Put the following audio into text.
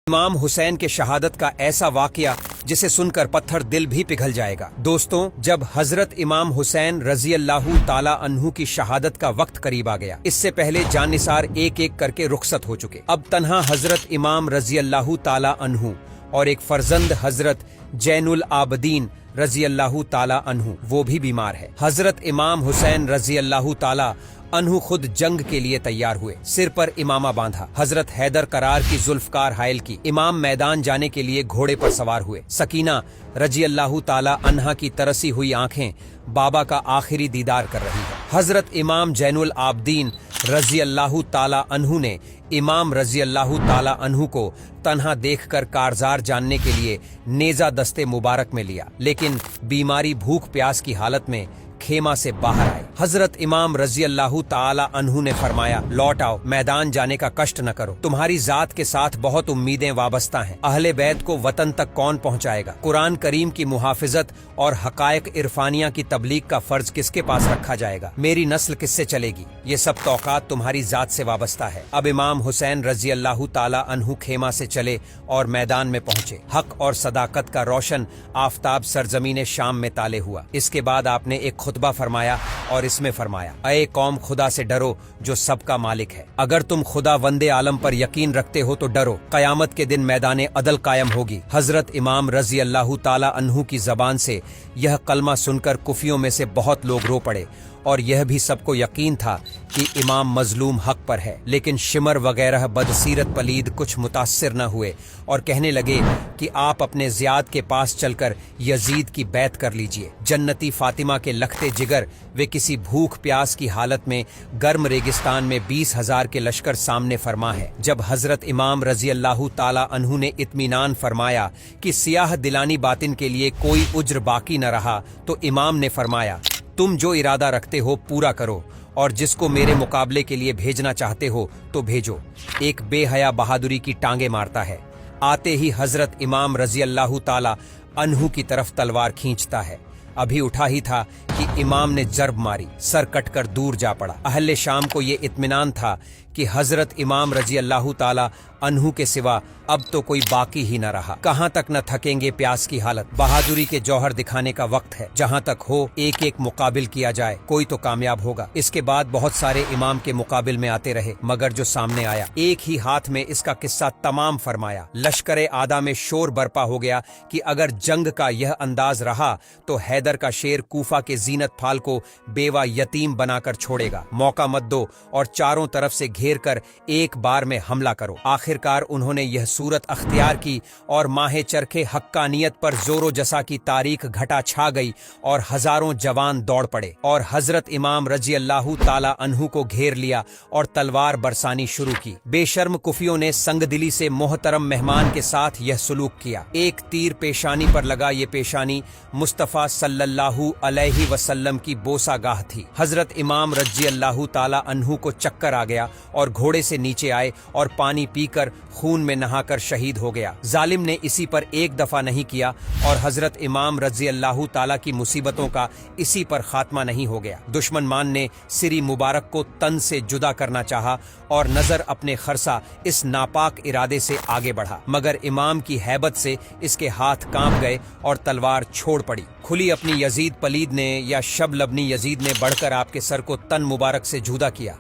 امام حسین کے شہادت کا ایسا واقعہ جسے سن کر پتھر دل بھی پگھل جائے گا۔ دوستوں، جب حضرت امام حسین رضی اللہ تعالی عنہ کی شہادت کا وقت قریب آ گیا، اس سے پہلے جان نثار ایک ایک کر کے رخصت ہو چکے، اب تنہا حضرت امام رضی اللہ تعالی عنہ اور ایک فرزند حضرت زین العابدین رضی اللہ تعالی عنہ وہ بھی بیمار ہے۔ حضرت امام حسین رضی اللہ تعالی عنہ خود جنگ کے لیے تیار ہوئے، سر پر امامہ باندھا، حضرت حیدر قرار کی ذوالفقار حائل کی، امام میدان جانے کے لیے گھوڑے پر سوار ہوئے۔ سکینہ رضی اللہ تعالی عنہا کی ترسی ہوئی آنکھیں بابا کا آخری دیدار کر رہی ہے۔ حضرت امام زین العابدین رضی اللہ تعالی عنہ نے امام رضی اللہ تعالی عنہ کو تنہا دیکھ کر کارزار جاننے کے لیے نیزہ دستے مبارک میں لیا، لیکن بیماری بھوک پیاس کی حالت میں خیمہ سے باہر آئے۔ حضرت امام رضی اللہ تعالی عنہ نے فرمایا، لوٹ آؤ، میدان جانے کا کشٹ نہ کرو، تمہاری ذات کے ساتھ بہت امیدیں وابستہ ہیں، اہل بیت کو وطن تک کون پہنچائے گا؟ قرآن کریم کی محافظت اور حقائق عرفانیہ کی تبلیغ کا فرض کس کے پاس رکھا جائے گا؟ میری نسل کس سے چلے گی؟ یہ سب توقعات تمہاری ذات سے وابستہ ہے۔ اب امام حسین رضی اللہ تعالی عنہ خیمہ سے چلے اور میدان میں پہنچے۔ حق اور صداقت کا روشن آفتاب سرزمین شام میں طالع ہوا۔ اس کے بعد آپ نے ایک خطبہ فرمایا اور اس میں فرمایا، اے قوم، خدا سے ڈرو جو سب کا مالک ہے۔ اگر تم خدا وند عالم پر یقین رکھتے ہو تو ڈرو، قیامت کے دن میدان عدل قائم ہوگی۔ حضرت امام رضی اللہ تعالی عنہ کی زبان سے یہ کلمہ سن کر کفیوں میں سے بہت لوگ رو پڑے، اور یہ بھی سب کو یقین تھا کہ امام مظلوم حق پر ہے، لیکن شمر وغیرہ بدسیرت پلید کچھ متاثر نہ ہوئے اور کہنے لگے کہ آپ اپنے زیاد کے پاس چل کر یزید کی بیعت کر لیجئے۔ جنتی فاطمہ کے لختے جگر وہ کسی بھوک پیاس کی حالت میں گرم ریگستان میں 20,000 کے لشکر سامنے فرما ہے۔ جب حضرت امام رضی اللہ تعالی عنہ نے اطمینان فرمایا کہ سیاہ دلانی باطن کے لیے کوئی عذر باقی نہ رہا، تو امام نے فرمایا، تم جو ارادہ رکھتے ہو پورا کرو، اور جس کو میرے مقابلے کے لیے بھیجنا چاہتے ہو تو بھیجو۔ ایک بے حیا بہادری کی ٹانگیں مارتا ہے، آتے ہی حضرت امام رضی اللہ تعالی عنہ کی طرف تلوار کھینچتا ہے۔ ابھی اٹھا ہی تھا کہ امام نے ضرب ماری، سر کٹ کر دور جا پڑا۔ اہل شام کو یہ اطمینان تھا کہ حضرت امام رضی اللہ تعالی عنہ کے سوا اب تو کوئی باقی ہی نہ رہا۔ کہاں تک نہ تھکیں گے پیاس کی حالت، بہادری کے جوہر دکھانے کا وقت ہے، جہاں تک ہو ایک ایک مقابل کیا جائے، کوئی تو کامیاب ہوگا۔ اس کے بعد بہت سارے امام کے مقابل میں آتے رہے، مگر جو سامنے آیا ایک ہی ہاتھ میں اس کا قصہ تمام فرمایا۔ لشکر آدھا میں شور برپا ہو گیا کہ اگر جنگ کا یہ انداز رہا تو حیدر کا شیر کوفہ کے زینت پھال کو بیوہ یتیم بنا کر چھوڑے گا۔ موقع مت دو اور چاروں طرف سے گھیر کر ایک بار میں حملہ کرو۔ آخرکار انہوں نے یہ صورت اختیار کی اور ماہ چرخے حقانیت پر زور و جسا کی تاریخ گھٹا چھا گئی اور ہزاروں جوان دوڑ پڑے اور حضرت امام رضی اللہ تعالی عنہ کو گھیر لیا اور تلوار برسانی شروع کی۔ بے شرم کفیوں نے سنگ دلی سے محترم مہمان کے ساتھ یہ سلوک کیا۔ ایک تیر پیشانی پر لگا، یہ پیشانی مصطفیٰ صلی اللہ علیہ وسلم کی بوسہ گاہ تھی۔ حضرت امام رضی اللہ تعالی عنہ کو چکر آ گیا اور گھوڑے سے نیچے آئے اور پانی پی کر خون میں نہا کر شہید ہو گیا۔ ظالم نے اسی پر ایک دفعہ نہیں کیا اور حضرت امام رضی اللہ تعالی کی مصیبتوں کا اسی پر خاتمہ نہیں ہو گیا۔ دشمن مان نے سری مبارک کو تن سے جدا کرنا چاہا اور نظر اپنے خرسا اس ناپاک ارادے سے آگے بڑھا، مگر امام کی ہیبت سے اس کے ہاتھ کانپ گئے اور تلوار چھوڑ پڑی۔ کھلی اپنی یزید پلید نے یا شب لبنی یزید نے بڑھ کر آپ کے سر کو تن مبارک سے جدا کیا۔